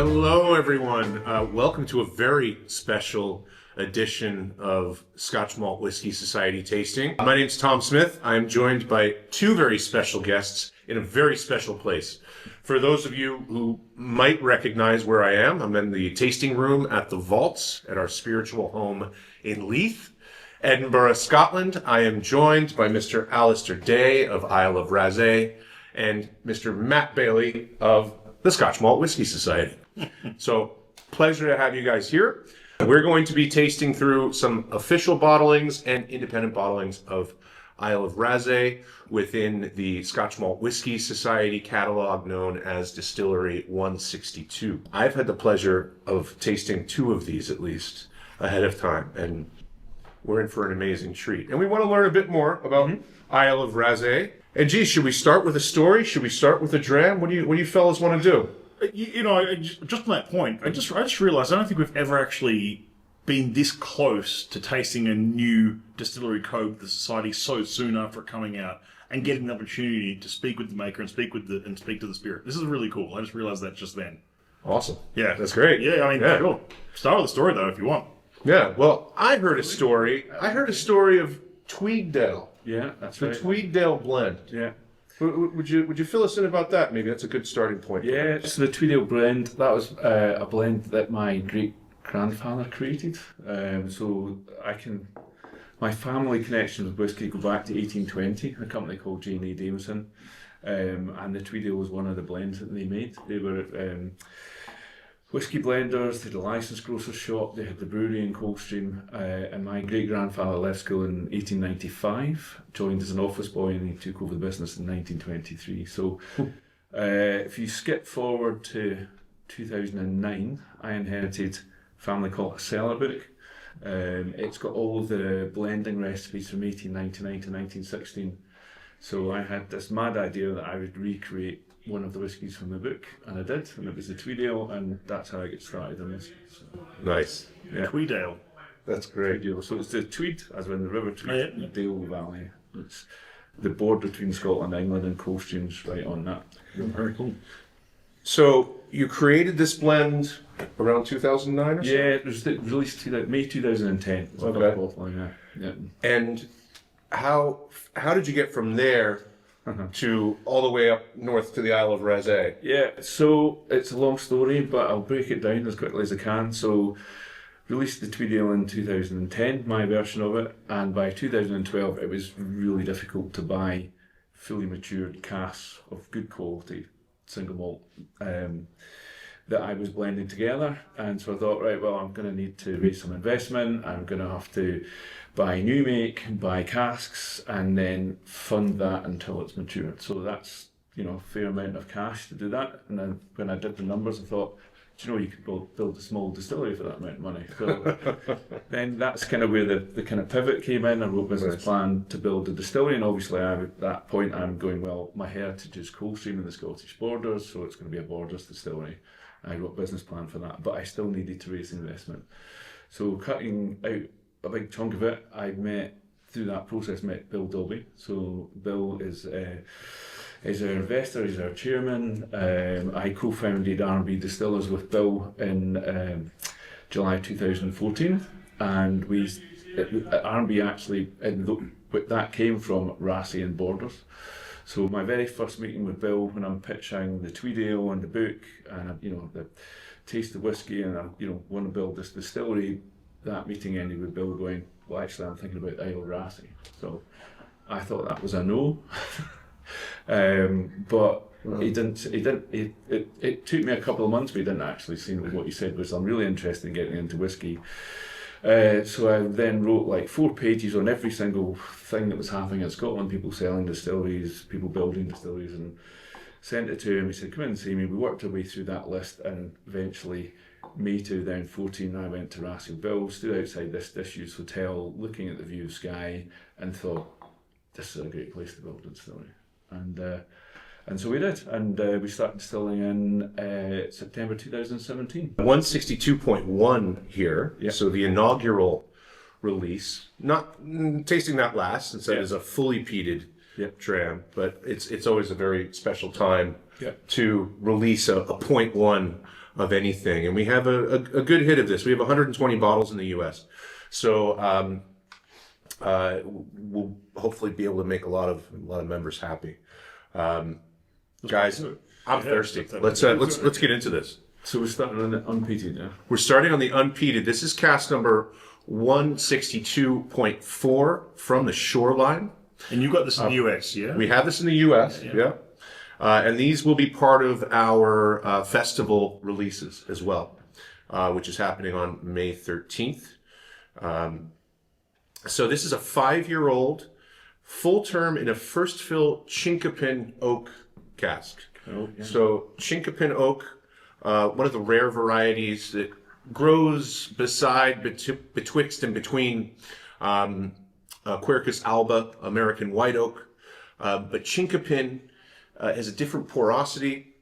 Hello, everyone. Welcome to a very special edition of Scotch Malt Whisky Society tasting. My name's Tom Smith. I'm joined by two very special guests in a very special place. For those of you who might recognize where I am, I'm in the tasting room at the Vaults at our spiritual home in Leith, Edinburgh, Scotland. I am joined by Mr. Alasdair Day of Isle of Raasay and Mr. Matt Bailey of the Scotch Malt Whisky Society. So, pleasure to have you guys here. We're going to be tasting through some official bottlings and independent bottlings of Isle of Raasay within the Scotch Malt Whisky Society catalog known as Distillery 162. I've had the pleasure of tasting two of these at least ahead of time, and we're in for an amazing treat. And we want to learn a bit more about Isle of Raasay. And geez, should we start with a story? Should we start with a dram? What do you fellas want to do? You know, just on that point, I just realised I don't think we've ever actually been this close to tasting a new distillery code with the society so soon after it coming out and getting the opportunity to speak with the maker and speak to the spirit. This is really cool. I just realised that just then. Awesome. Yeah, that's great. Yeah, I mean, sure. Start with the story though, if you want. Yeah. Well, I heard a story of Tweeddale. Yeah, that's the right. Tweeddale blend. Yeah. Would you fill us in about that? Maybe that's a good starting point. Yeah, so the Tweeddale blend, that was a blend that my great-grandfather created. My family connection with whisky go back to 1820, a company called J&A Davison, and the Tweeddale was one of the blends that they made. They were whisky blenders, they had a licensed grocer's shop, they had the brewery in Coldstream, and my great-grandfather left school in 1895, joined as an office boy, and he took over the business in 1923. So if you skip forward to 2009, I inherited a family called a cellar book. It's got all the blending recipes from 1899 to 1916. So I had this mad idea that I would recreate one of the whiskies from the book, and I did, and it was the Tweeddale, and that's how I get started on this. So, nice. Yeah. Tweeddale. That's great. Tweeddale. So it's the Tweed, as in the River Tweed, yeah. the Dale Valley. It's the border between Scotland, England, and Coldstream's right on that. Very cool. So you created this blend around 2009 or so? Yeah, it was released May 2010. Okay. Yeah. And how did you get from there to all the way up north to the Isle of Raasay? Yeah, so it's a long story, but I'll break it down as quickly as I can. So, released the Tweeddale in 2010, my version of it, and by 2012 it was really difficult to buy fully matured casks of good quality single malt that I was blending together. And so I thought, right, well, I'm going to need to raise some investment, I'm going to have to buy new make, buy casks, and then fund that until it's matured. So that's, a fair amount of cash to do that. And then when I did the numbers, I thought, you could build a small distillery for that amount of money. So then that's kind of where the kind of pivot came in. I wrote a business plan to build a distillery, and obviously at that point I'm going, well, my heritage is Coldstream and the Scottish borders, so it's going to be a borders distillery. I wrote a business plan for that, but I still needed to raise investment. So cutting out a big chunk of it, through that process met Bill Dobby. So Bill is our investor, he's our chairman. I co-founded R&B Distillers with Bill in July 2014, and R&B actually, that came from Raasay and Borders. So my very first meeting with Bill, when I'm pitching the Tweeddale and the book, and the taste of whiskey, and I want to build this distillery, that meeting ended with Bill going, well, actually I'm thinking about Isle of Raasay. So I thought that was a no. But he didn't. It took me a couple of months, but he didn't actually see what he said was, I'm really interested in getting into whiskey. So I then wrote like 4 pages on every single thing that was happening in Scotland, people selling distilleries, people building distilleries, and sent it to him. He said, come in and see me. We worked our way through that list, and eventually May 2014 I went to Raasay. Bill stood outside this disused hotel looking at the view of Skye and thought, this is a great place to build a distillery. And so we did, and we started distilling in September 2017. 162.1 here, Yeah. So the inaugural release, not tasting that last, since that is a fully peated dram, but it's always a very special time to release a 0.1 of anything. And we have a good hit of this. We have 120 bottles in the U.S. So we'll hopefully be able to make a lot of members happy. Guys, I'm thirsty. Let's get into this. So we're starting on the unpeated, yeah? We're starting on the unpeated. This is cask number 162.4 from the Shoreline. And you got this in the US, yeah? We have this in the U.S., yeah. And these will be part of our festival releases as well, which is happening on May 13th. So this is a 5-year-old, full term in a first fill chinkapin oak cask. Oh, yeah. So chinkapin oak, one of the rare varieties that grows betwixt and between Quercus alba, American white oak, but chinkapin has a different porosity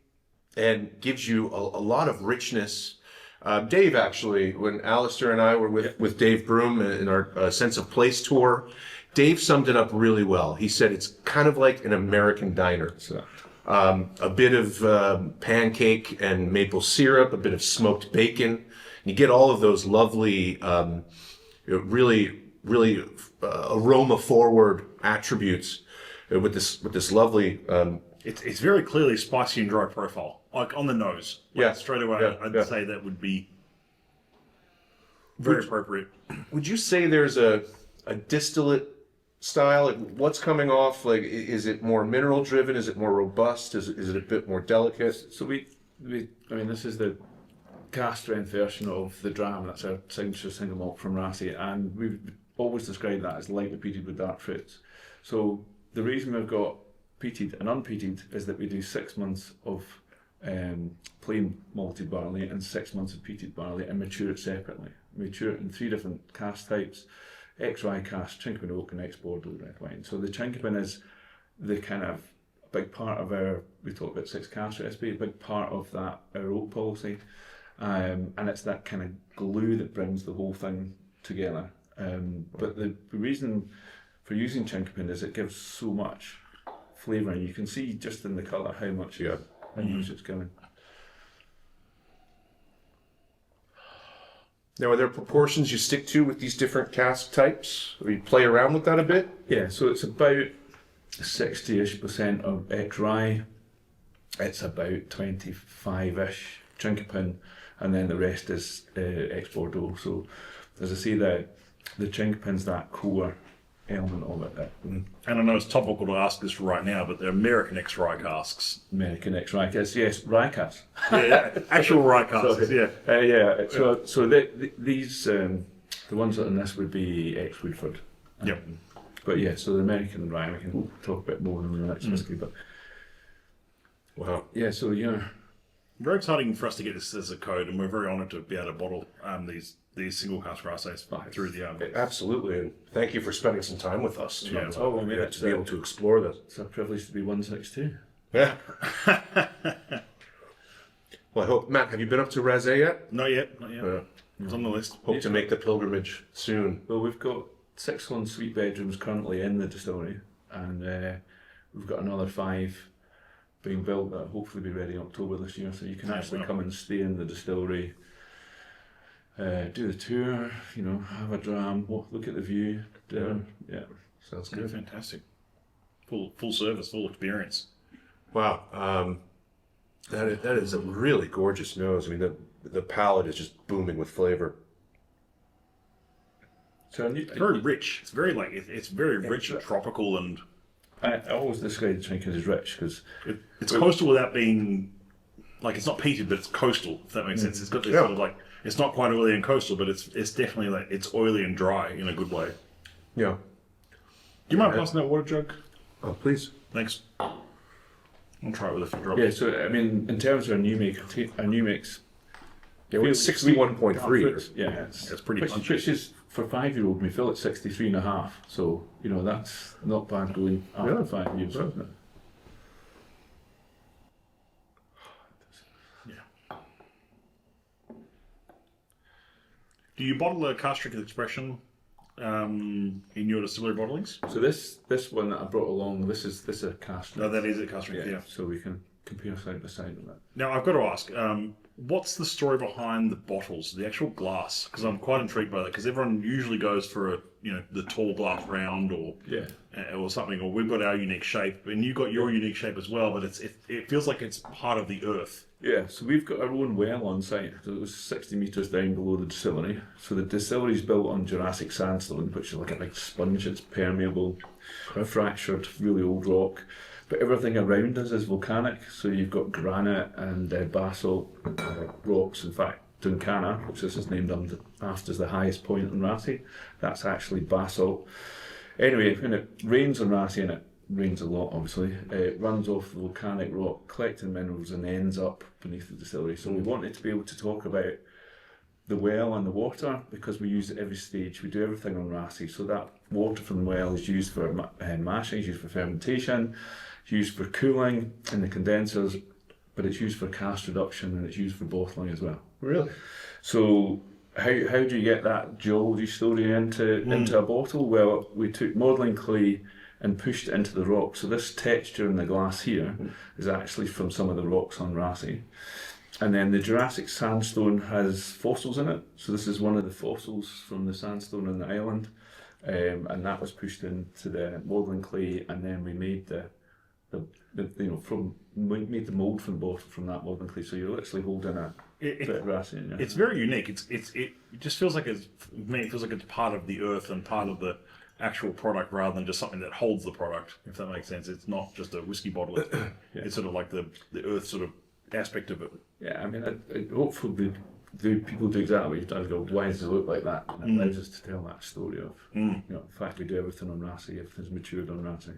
and gives you a lot of richness. Dave, actually, when Alasdair and I were with Dave Broom in our Sense of Place tour, Dave summed it up really well. He said it's kind of like an American diner. A bit of pancake and maple syrup, a bit of smoked bacon. And you get all of those lovely, really aroma-forward attributes with this lovely. It's very clearly spicy and dry profile, like on the nose. Like straight away, I'd say that would be very appropriate. Would you say there's a distillate style? Like what's coming off? Like, is it more mineral driven? Is it more robust? Is it a bit more delicate? So I mean, this is the cask strength version of the dram. That's our signature single malt from Raasay, and we've always described that as lightly peated with dark fruits. So the reason we've got peated and unpeated is that we do 6 months of plain malted barley and 6 months of peated barley and mature it separately. We mature it in 3 different cask types: ex-rye cask, chinkapin oak, and ex-Bordeaux red wine. So the chinkapin is the kind of big part of we talked about 6 cask recipe, a big part of that, our oak policy. And it's that kind of glue that brings the whole thing together. But the reason for using chinkapin is it gives so much flavour, and you can see just in the colour how much it's giving. Now, are there proportions you stick to with these different cask types? Or you play around with that a bit? Yeah, so it's about 60-ish% of ex-rye. It's about 25-ish chinkapin, and then the rest is ex-Bordeaux. So, as I say, the chinkapin's that core element of it. And I know it's topical to ask this right now, but the American ex-rye casks. American ex-rye casks, yes, rye casks. Yeah, actual rye casks, yeah. So these, the ones that are in this would be ex-Woodford. Yep. But yeah, so the American rye, we can talk a bit more in the next whiskey, but... Wow. Yeah, so yeah. Very exciting for us to get this as a code, and we're very honoured to be able to bottle these single cask Raasays through the Absolutely, and thank you for spending some time with us to be able to explore this. It's a privilege to be 162. Yeah. Well, I hope, Matt, have you been up to Raasay yet? Not yet. It's on the list. Hope to make the pilgrimage soon. Well, we've got 6 suite bedrooms currently in the distillery, and we've got another 5 being built that will hopefully be ready in October this year, so you can actually come and stay in the distillery, do the tour, have a dram, look at the view. Yeah, sounds good. Fantastic. Full service, full experience. Wow, that is a really gorgeous nose. I mean, the palate is just booming with flavor. So it's very rich. It's very it's very rich and tropical, and I always describe the chinkapin as rich because it's coastal without being it's not peated, but it's coastal. If that makes sense, it's got this sort of it's not quite oily and coastal, but it's definitely it's oily and dry in a good way. Yeah. Do you mind passing that water jug? Oh, please. Thanks. I'll try it with a few drops. Yeah, so I mean, in terms of our new makes, we're at 61.3. Yeah, it's pretty punchy. Which is for 5-year-old, we fill at 63.5. So that's not bad going after 5 years. Yeah. Do you bottle a cask strength expression in your distillery bottlings? So this one that I brought along, this is a cask. No, that is a cask strength. Yeah. So we can compare side by side on that. Now I've got to ask, What's the story behind the bottles, the actual glass? Because I'm quite intrigued by that. Because everyone usually goes for the tall glass round or something. Or we've got our unique shape, and you've got your unique shape as well. But it feels like it's part of the earth. Yeah, so we've got our own well on site. So it was 60 metres down below the distillery. So the distillery is built on Jurassic sandstone, which is like a big sponge. It's permeable, fractured, really old rock. But everything around us is volcanic. So you've got granite and basalt rocks. In fact, Duncana, which this is named after, is the highest point in Raasay. That's actually basalt. Anyway, when it rains on Raasay, and it rains a lot obviously, it runs off the volcanic rock, collecting minerals, and ends up beneath the distillery. So we wanted to be able to talk about the well and the water, because we use it every stage. We do everything on Raasay. So that water from the well is used for mashing, it's used for fermentation, it's used for cooling in the condensers, but it's used for cask reduction, and it's used for bottling as well. Really? So how do you get that geology story into a bottle? Well, we took modelling clay and pushed it into the rock. So this texture in the glass here is actually from some of the rocks on Raasay. And then the Jurassic sandstone has fossils in it. So this is one of the fossils from the sandstone on the island. And that was pushed into the modelling clay, and then we made made the mould from the bottle from that modelling clay. So you're literally holding a bit of Raasay in your hand. It's very unique. It just feels like it feels like it's part of the earth and part of the actual product, rather than just something that holds the product, if that makes sense. It's not just a whiskey bottle. It's sort of like the earth sort of aspect of it. Yeah, I mean, hopefully people do exactly what you've done. Go, why does it look like that? And it allows us to tell that story of, the fact we do everything on Raasay, everything's matured on Raasay.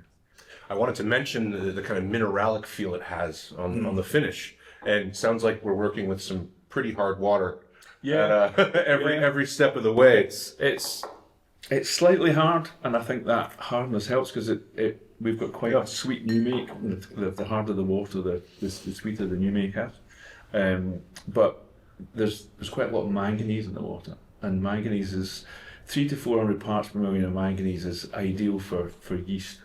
I wanted to mention the kind of mineralic feel it has on the finish, and sounds like we're working with some pretty hard water. Yeah, every step of the way. It's slightly hard, and I think that hardness helps because we've got quite a sweet new make. The harder the water, the sweeter the new make is. But there's quite a lot of manganese in the water, and manganese is 300 to 400 parts per million of manganese is ideal for yeast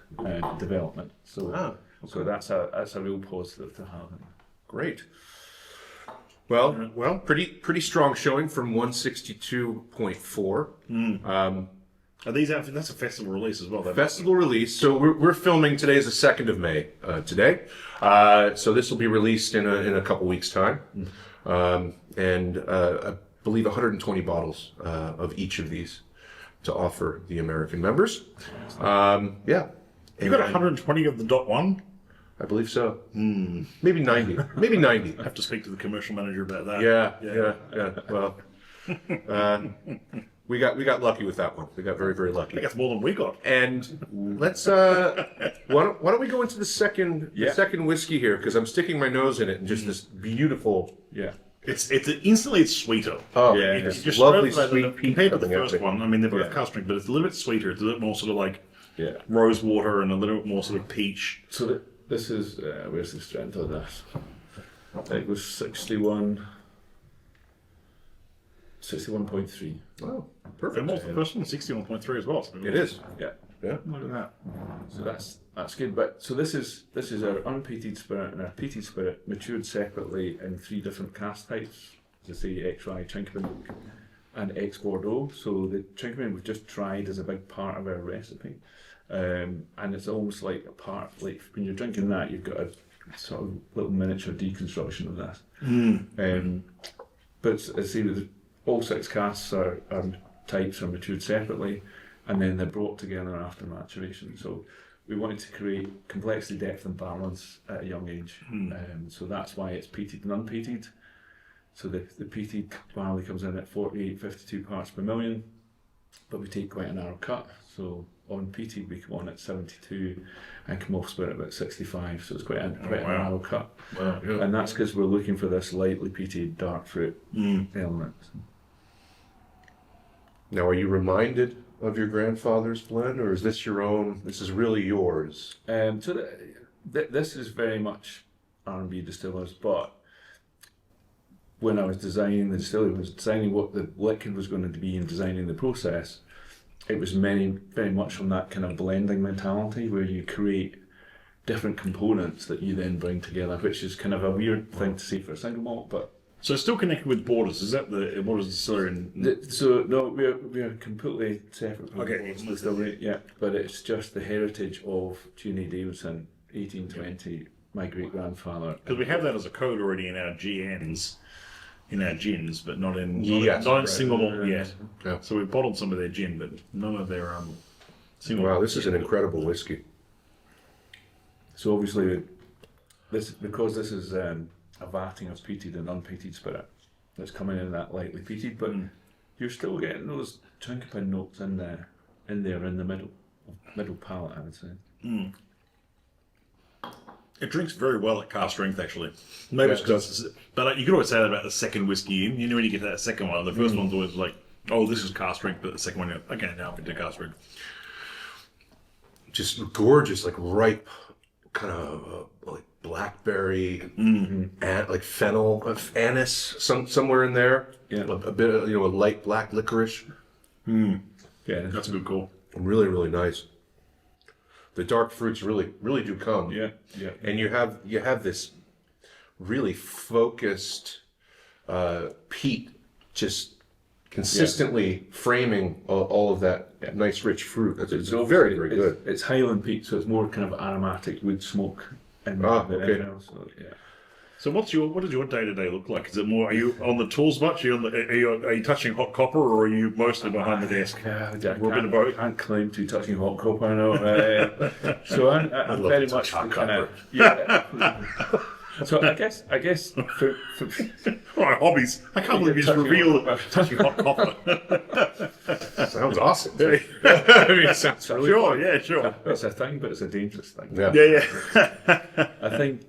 development. So that's a real positive to have. Great. Well, pretty strong showing from 162.4. Are these out? That's a festival release as well. Festival release. So we're filming today is the 2nd of May. Today, so this will be released in a couple weeks' time, and I believe 120 bottles of each of these to offer the American members. Yeah, you got 120 of the .1. I believe so. Maybe 90. Maybe 90. I have to speak to the commercial manager about that. Yeah. Well, we got lucky with that one. We got very, very lucky. I think that's more than we got. And let's why don't we go into the second whiskey here, because I'm sticking my nose in it and just this beautiful. Yeah. It's instantly it's sweeter. Oh yeah, it's just lovely sweet peat compared to the coming out first of it. one. I mean, they're both cask strength, but it's a little bit sweeter. It's a little more sort of like Yeah. rose water and a little bit more sort of peach. So this is where's the strength of this? It was 61.3. Oh, And perfect. what's the first one? 61.3 as well. So It is. Yeah. Yeah. Look at that. So that's good. But so this is our unpeated spirit and our peated spirit matured separately in 3 different cask types. As I say, X-Rye, Chinkapin, and X-Bordeaux. So the Chinkapin we've just tried as a big part of our recipe, and it's almost like a part. Like when you're drinking that, you've got a sort of little miniature deconstruction of this. But as I say, all 6 casks types are matured separately, and then they're brought together after maturation. So we wanted to create complexity, depth, and balance at a young age. So that's why it's peated and unpeated. So the peated barley comes in at 48, 52 parts per million, but we take quite a narrow cut. So on peated we come on at 72 and come off spirit about 65. So it's quite a narrow cut. Wow, yeah. And that's because we're looking for this lightly peated dark fruit element. Now, are you reminded of your grandfather's blend, or is this your own? This is really yours. So this is very much R&B distillers, but when I was designing the distillery, was designing what the liquid was going to be and designing the process, it was very much from that kind of blending mentality where you create different components that you then bring together, which is kind of a weird thing to say for a single malt, but So still connected with Borders. Is that the Borders Distillery? So no, we are completely separate. From Okay. the distillery, yeah, but it's just the heritage of G.N.A. Davidson, 1820. My great grandfather. Because we have that as a code already in our GNs, in our gins, but not in Yes, not in right. single malt yet. Yeah. So we've bottled some of their gin, but none of their single. Wow, malt this is yet. an incredible whiskey. So obviously, this is a vatting of peated and unpeated spirit that's coming in that lightly peated, but you're still getting those chinkapin notes in there in the middle palate, I would say. It drinks very well at cask strength, actually. Maybe it's because, but you could always say that about the second whiskey in. You know, when you get to that second one, the first one's always like, oh, this is cask strength, but the second one, you're like, okay, now I'm into cask strength. Just gorgeous, like ripe, kind of like blackberry, and like fennel, anise, somewhere in there. Yeah. A bit of, a light black licorice. Yeah, That's a good call. Really, really nice. The dark fruits really do come. yeah. And you have this really focused peat just consistently framing all of that nice rich fruit. It's very, very good. It's Highland peat, so it's more kind of aromatic wood smoke. And okay. So, yeah. So what does your day to day look like? Is it more? Are you on the tools much? Are you touching hot copper, or are you mostly behind the desk? Yeah, We're a bit of both. I can't claim to touching hot copper, I know. So I'm love very to touch much hot kind of, yeah. So I guess for All right, hobbies. I can't believe you just touching revealed hot touching hot copper. Sounds awesome. I mean, it sounds really Sure, fun. yeah, sure. it's a thing, but it's a dangerous thing. Yeah. Yeah. I think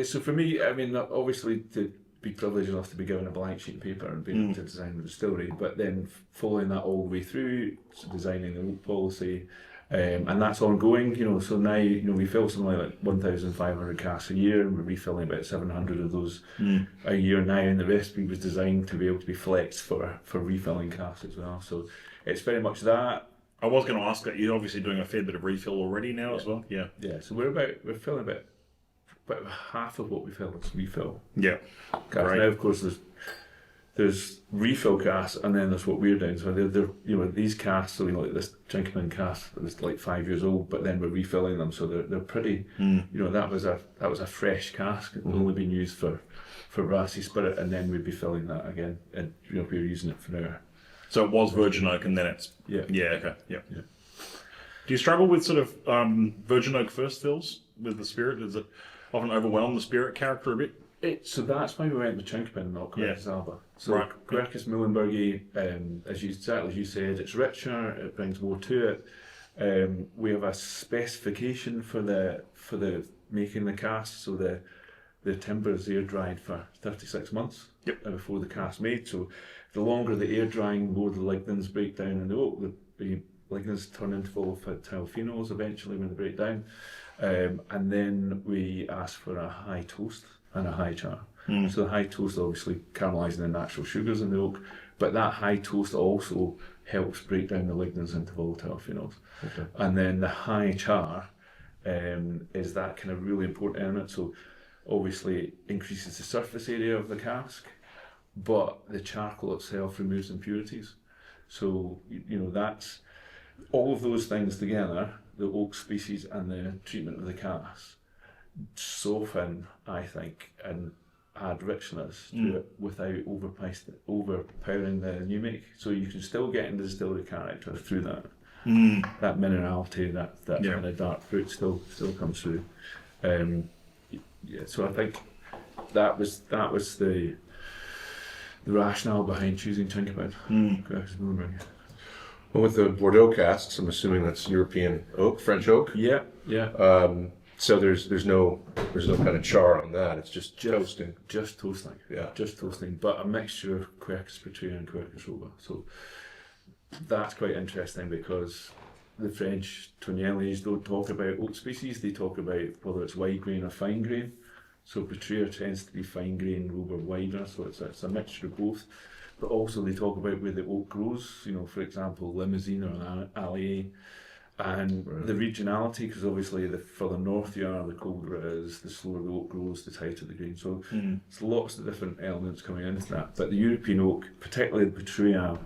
so. For me, I mean, obviously to be privileged enough to be given a blank sheet of paper and being able to design the distillery, but then following that all the way through, so designing the oak policy. And that's ongoing, so now, we fill something like 1,500 casks a year, and we're refilling about 700 of those a year now, and the recipe was designed to be able to be flexed for refilling casks as well. So it's very much that. I was going to ask that. You're obviously doing a fair bit of refill already now as well. Yeah. Yeah, so we're filling about half of what we fill is refill. Yeah. Casks. Right. Now, of course, there's refill casks, and then there's what we're doing. So they're these casks, so like this Chinkapin cask that was like 5 years old, but then we're refilling them, so they're pretty. That was a fresh cask. It had only been used for Raasay spirit, and then we'd be filling that again, and we're using it for our. So it was virgin oak, and then it's Yeah. Yeah. Okay. Yeah. Do you struggle with sort of virgin oak first fills with the spirit? Does it often overwhelm the spirit character a bit? So that's why we went with Chinkapin and not Quercus alba. So Right. Quercus Muhlenbergi, as you said, it's richer. It brings more to it. We have a specification for the making the cask. So the timber is air dried for 36 months before the cask made. So the longer the air drying, the more the lignins break down in the oak. The lignins turn into volatile phenols eventually when they break down. And then we ask for a high toast and a high char. So the high toast obviously caramelising the natural sugars in the oak, but that high toast also helps break down the lignins into volatile phenols. Okay. And then the high char is that kind of really important element. So obviously increases the surface area of the cask, but the charcoal itself removes impurities. So that's all of those things together, the oak species and the treatment of the cask, soften, I think, and add richness to it without overpowering the new make. So you can still get into distillery character through that. That minerality, that kind of dark fruit still comes through. So I think that was the rationale behind choosing Chinkapin. Well, with the Bordeaux casks, I'm assuming that's European oak, French oak. Yeah. So there's no kind of char on that. It's just toasting. Just toasting. Yeah. Just toasting, but a mixture of Quercus Patria and Quercus Roba. So that's quite interesting because the French Toniellis don't talk about oak species. They talk about whether it's wide grain or fine grain. So Patria tends to be fine grain, Roba wider. So it's a mixture of both. But also they talk about where the oak grows. For example, Limousin or Allier. And the regionality, because obviously the further north you are, the colder it is, the slower the oak grows, the tighter the grain. So there's lots of different elements coming into that. But the European oak, particularly the Petrea,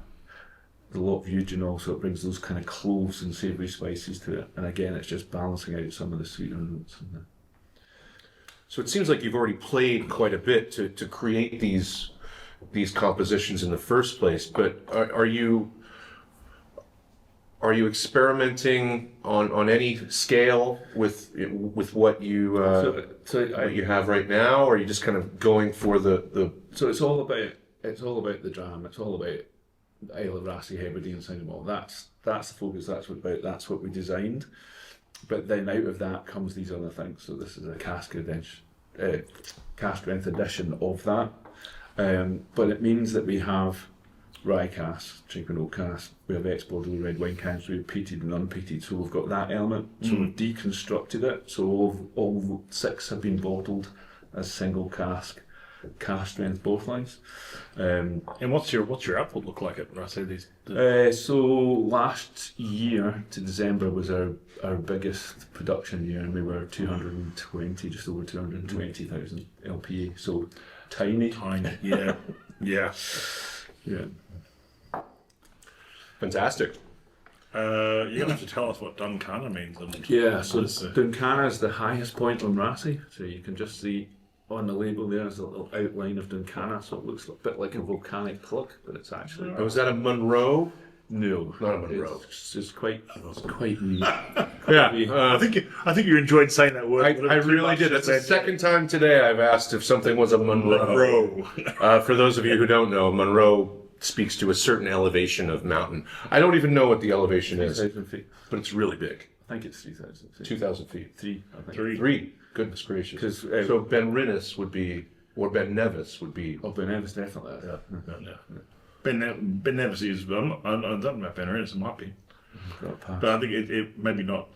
there's a lot of eugenol, so it brings those kind of cloves and savoury spices to it. And again, it's just balancing out some of the sweeter notes. So it seems like you've already played quite a bit to create these compositions in the first place. But are you experimenting on any scale with what you what you have right now, or are you just kind of going for the? So it's all about the dram. It's all about Isle of Raasay Hebridean single malt. That's the focus. That's what we designed. But then out of that comes these other things. So this is a cask strength edition of that. But it means that we have rye casks, drinking oak casks, we have ex-Bordeaux red wine casks, we have peated and unpeated, so we've got that element. So we've deconstructed it, so all 6 have been bottled as single cask strength both lines. And what's your output look like at Raasay? So last year to December was our biggest production year, and we were 220, just over 220,000 LPA, so tiny. Yeah. Yeah. Yeah. Fantastic. You're going to have to tell us what Duncana means. Yeah, so Duncana is the highest point on Raasay, so you can just see on the label there's a little outline of Duncana, so it looks a bit like a volcanic plug, but it's actually... Oh, is that a Monroe? No, not a Monroe. It's quite neat. Yeah, I think you enjoyed saying that word. I really did. That's the second time today I've asked if something was a Monroe. For those of you who don't know, Monroe speaks to a certain elevation of mountain. I don't even know what the elevation is, 3,000 feet. but it's really big. I think it's 3,000 feet. 2,000 feet. 3, I think. 3. Goodness gracious. 'Cause, so Ben Rinnes would be, or Ben Nevis would be. Oh, Ben Nevis definitely. Yeah. Ben Nevis is. I don't know about Ben Rinnes. It might be, Got a pass. but I think it maybe not.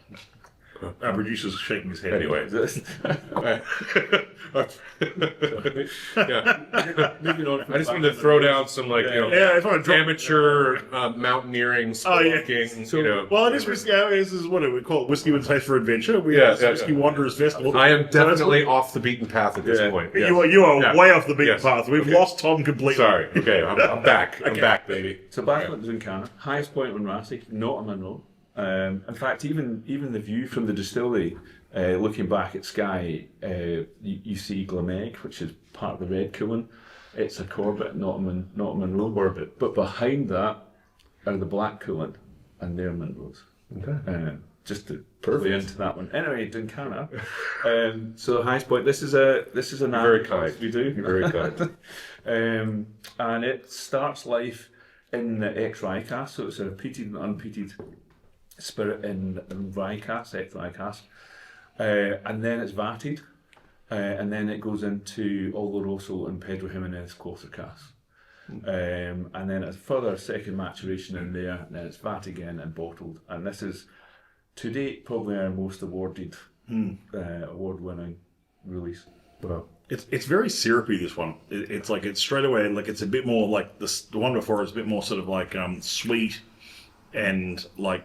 Our producer's shaking his head. Anyway. Yeah. Moving on. I just wanted to throw down some If I drop amateur mountaineering, spelunking, Well, this is what do we call it? Whiskey with Taste for Adventure. Whiskey Wanderers Festival. I am definitely off the beaten path at this point. Yes. You are way off the beaten path. We've lost Tom completely. Sorry. Okay, I'm back. I'm back, baby. So back at Duncana, highest point on Raasay, not a Monroe. In fact, even the view from the distillery, looking back at Skye, you see Glameg, which is part of the Red Coolin. It's a Corbett, not a Monroe. Corbett. But behind that are the Black Coolin, and they're Monroes. Okay. Just to play into that one. Anyway, Duncana. So the highest point. This is an very kind. We do. You're very kind. And it starts life in the ex-rye cask, so it's a peated and unpeated spirit in rye cask, ex-rye cask, and then it's vatted, and then it goes into Oloroso and Pedro Jimenez quarter cask, and then it's further second maturation in there, and then it's vat again and bottled, and this is to date probably our most award-winning release. Wow. It's very syrupy, this one. It's like it's straight away like it's a bit more like the one before is a bit more sort of like sweet and like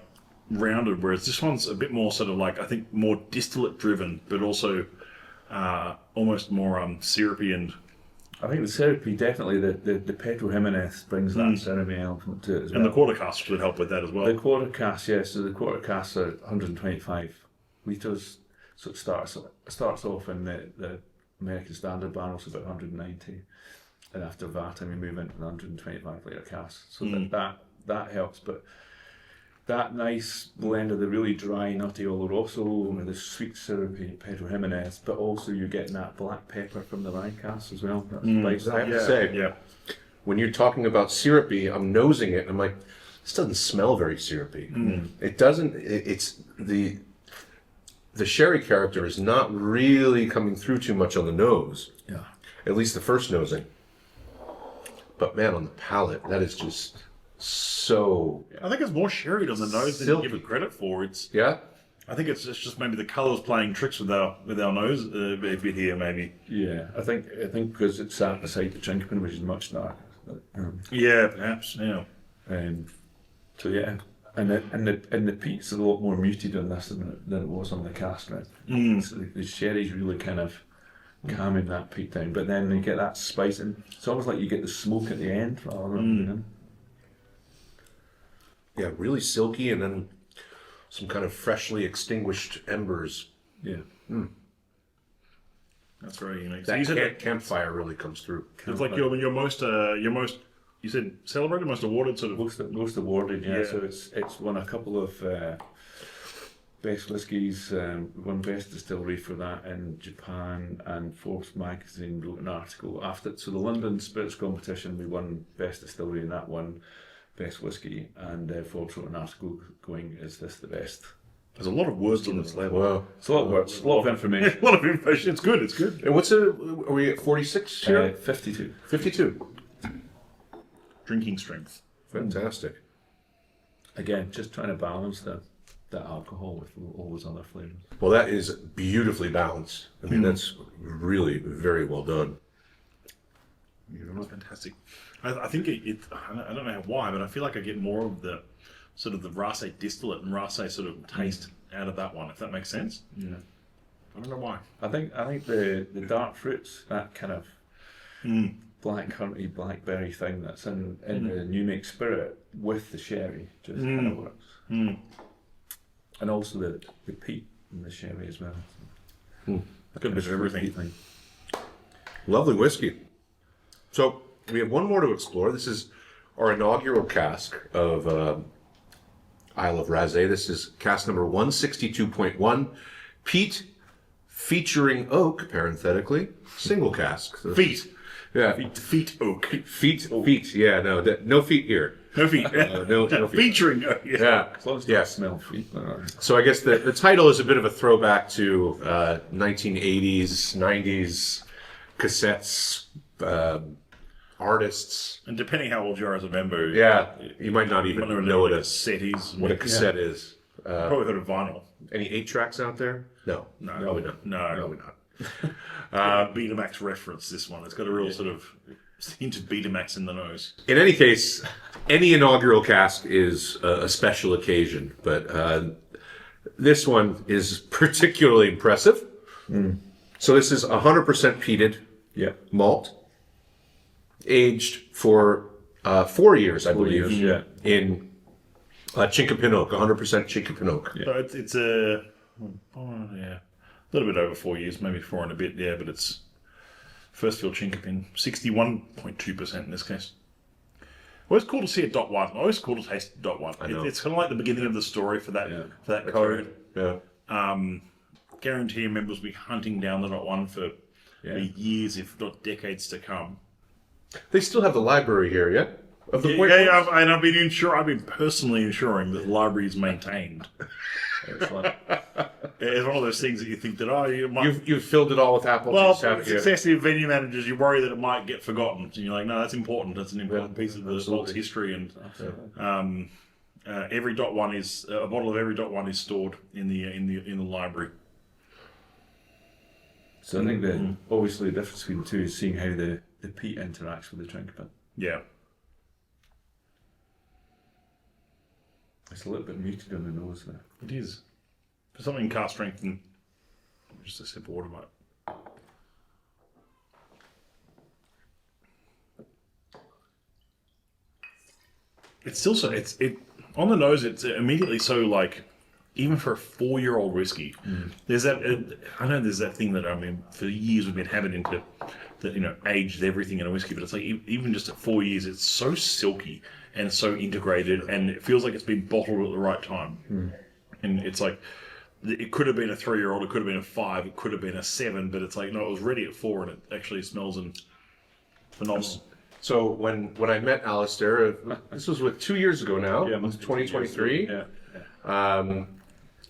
rounded, whereas this one's a bit more sort of like I think more distillate driven, but also almost more syrupy and. I think the syrupy definitely the Pedro Jimenez brings that syrupy element to it as well. And the quarter cask would help with that as well. The quarter cask, yes. So the quarter casks are 125 litres. So it starts off in the American Standard barrels about 190, and after that, we move into the 125 litre cask. So that helps, but that nice blend of the really dry, nutty Oloroso with the sweet syrupy Pedro Jimenez, but also you're getting that black pepper from the rye cask as well. That's spice. I have to say, when you're talking about syrupy, I'm nosing it, and I'm like, this doesn't smell very syrupy. It doesn't. It's the sherry character is not really coming through too much on the nose. Yeah. At least the first nosing. But man, on the palate, that is just so. I think it's more sherry on the nose than you give it credit for. It's. Yeah. I think it's just maybe the colours playing tricks with our nose a bit here, maybe. Yeah, I think because it's sat beside the Chinkapin, which is much darker. Yeah, perhaps. Yeah. So yeah, And the peat's a lot more muted on this than it was on the cask now. So the sherry's really kind of calming that peat down, but then you get that spice, and it's almost like you get the smoke at the end rather than beginning. Yeah, really silky, and then some kind of freshly extinguished embers. Yeah. That's very unique. That So you said campfire really comes through. it's like your most you said celebrated, most awarded sort of. Most awarded, yeah. Yeah. So it's won a couple of best whiskies. Won best distillery for that in Japan, and Forbes magazine wrote an article after. So the London Spirits competition, we won best distillery, and that won best whiskey. And Forbes wrote an article going, "Is this the best?" There's a lot of words on this level. Wow. It's a lot of words, a lot of information. A lot of information. It's good. It's good. And are we at 46 here? 52. 52. Drinking strength. Fantastic. Again, just trying to balance the alcohol with all those other flavours. Well, that is beautifully balanced. I mean, that's really very well done. Fantastic. I think I don't know why, but I feel like I get more of the sort of the Raasay distillate and Raasay sort of taste out of that one, if that makes sense. Yeah. I don't know why. I think the dark fruits, that kind of black curranty, blackberry thing that's in the new make spirit with the sherry just kind of works. And also the peat in the sherry as well. Good bit of everything. Lovely whiskey. So we have one more to explore. This is our inaugural cask of Isle of Raasay. This is cask number 162.1. Peat featuring oak, parenthetically, single cask. So, Feet. yeah. Feet oak. Feet. Yeah, no feet here. No feet. No feet. Featuring oak. Yeah. Yeah. As long as Yeah. you smell feet. So I guess the title is a bit of a throwback to 1980s, 90s cassettes, artists. And depending how old you are as a member, Yeah, you might not even know what a cassette is. Probably heard of vinyl. Any 8-tracks out there? No. Probably not. No. Probably not. Betamax reference, this one. It's got a real sort of hint of Betamax in the nose. In any case, any inaugural cask is a special occasion, but this one is particularly impressive. So this is 100% peated malt, aged for 4 years, I believe, years, in Chinkapin 100% Chinkapin oak. So it's a little bit over 4 years, maybe 4 and a bit, but it's first fill Chinkapin, 61.2% in this case. Always cool to see a dot one. Always cool to taste dot one. It's kind of like the beginning of the story for that code. Right. Yeah. Guarantee members will be hunting down the dot one for years, if not decades to come. They still have the library here, yeah? Of the I've been personally ensuring that the library is maintained. It's one of those things that you think that you might. You've filled it all with apple juice, haven't you? Successive venue managers, you worry that it might get forgotten, and you're like, no, that's important. That's an important piece of the vault's history, and every dot one is a bottle of every dot one is stored in the library. So I think that obviously the difference between the two is seeing how the peat interacts with the drink a bit. Yeah. It's a little bit muted on the nose there. It is. For something cask strength, and just a sip of water, mate. It's still so. It's on the nose. It's immediately so like, even for a 4-year-old whiskey, there's that. I know there's that thing that for years we've been having into that aged everything in a whiskey, but it's like even just at 4 years, it's so silky and so integrated, and it feels like it's been bottled at the right time. And it's like, it could have been a 3-year-old, it could have been a 5, it could have been a 7, but it's like, no, it was ready at 4, and it actually smells phenomenal. So when I met Alasdair, this was 2 years ago now. Yeah, 2023. Yeah.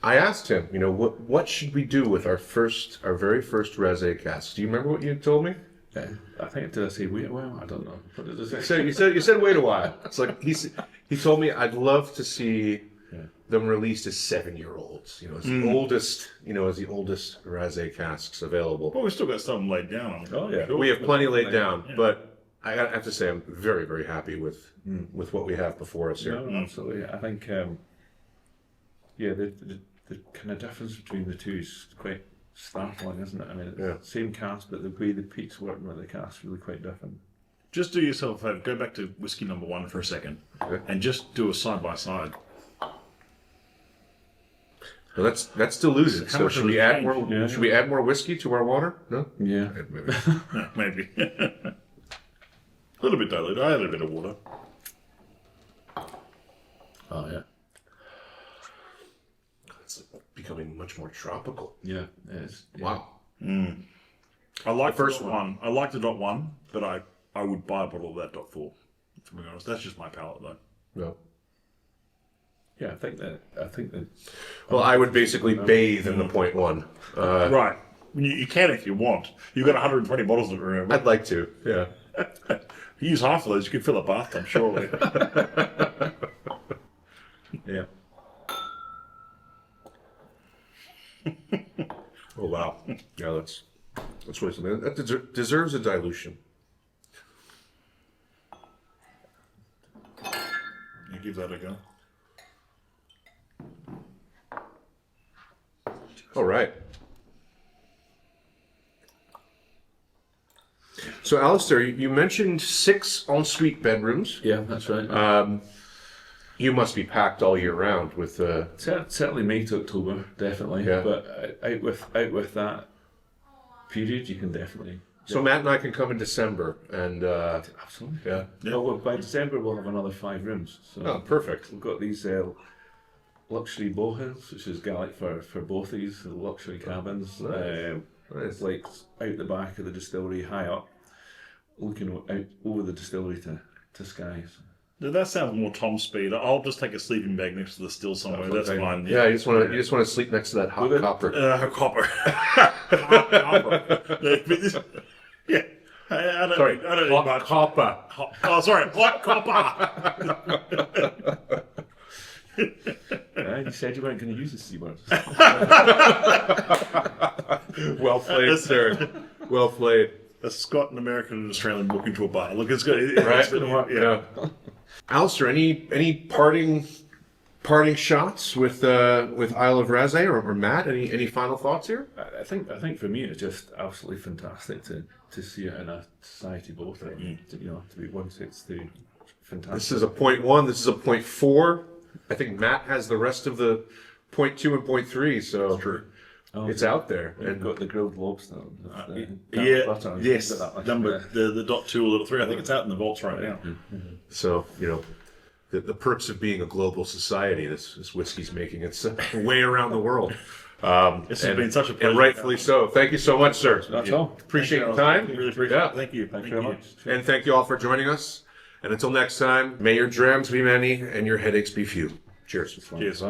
I asked him, what should we do with our very first Raasay cask? Do you remember what you told me? I think did I say wait a while? I don't know. What did I say? So you said wait a while. It's like he told me I'd love to see them released as 7-year-olds. As the oldest, as the oldest Raasay casks available. Well, we've still got some laid down. Sure. We have plenty laid down, but I have to say I'm very, very happy with what we have before us here. No, absolutely. I think yeah, the kind of difference between the two is quite startling, isn't it? I mean, it's the same cask, but the way the peat's working with the cask is really quite different. Just do yourself a favour. Go back to whiskey number 1 for a second, and just do a side by side. Well, that's diluted. How So much should does we it add change? more? Yeah. Should we add more whiskey to our water? No. Yeah. Maybe. Maybe. A little bit diluted. I added a bit of water. Oh yeah. It's becoming much more tropical. Yeah, it is. Yeah. Wow. I like The first the .1. I like the .1, but I would buy a bottle of that .4. To be honest, that's just my palate though. No. Yeah, I think that. Well, I would basically bathe in the .1. Right. You can if you want. You've got 120 bottles of it, remember? I'd like to. Yeah. If you use half of those, you could fill a bathtub, surely. Yeah. Oh wow. Yeah, that's really something. That deserves a dilution. You give that a go. All right. So, Alasdair, you mentioned 6 ensuite bedrooms. Yeah, that's right. You must be packed all year round with. Certainly May to October, definitely. Yeah. But out with that period, you can definitely. So Matt and I can come in December, and Absolutely. yeah. Well, by December we'll have another 5 rooms. So Oh, perfect. we've got these luxury bohas, which is Gaelic for both these luxury cabins. Nice. It's like out the back of the distillery, high up, looking out over the distillery to Skye. That sounds more Tom speed. I'll just take a sleeping bag next to the still somewhere. That's okay. fine. Yeah, you just want to sleep next to that hot Well, copper. Copper. Hot copper. Yeah. I don't Sorry, need hot much. copper. Oh, sorry. Hot copper. You said you weren't going to use the C word. Well played, sir. Well played. A Scot, an American, and an Australian walk into a bar. Look, it's good. Right? Yeah. Alasdair, any parting shots with Isle of Raasay or Matt? Any final thoughts here? I think for me it's just absolutely fantastic to see it in a society both. To be 162, fantastic. This is a .1. This is a .4. I think Matt has the rest of the .2 and .3. So True. it's out there. We've And got the grilled lobster. Yes. Number the .2 or little 3. I think it's out in the vaults right now. so the perks of being a global society. This whiskey's making its way around the world. This has been such a pleasure. And rightfully so. Thank you so much, sir. That's all. Appreciate your time. Really appreciate Yeah. it. Thank you. Thanks very much. And thank you all for joining us. And until next time, may your drams be many and your headaches be few. Cheers. Cheers.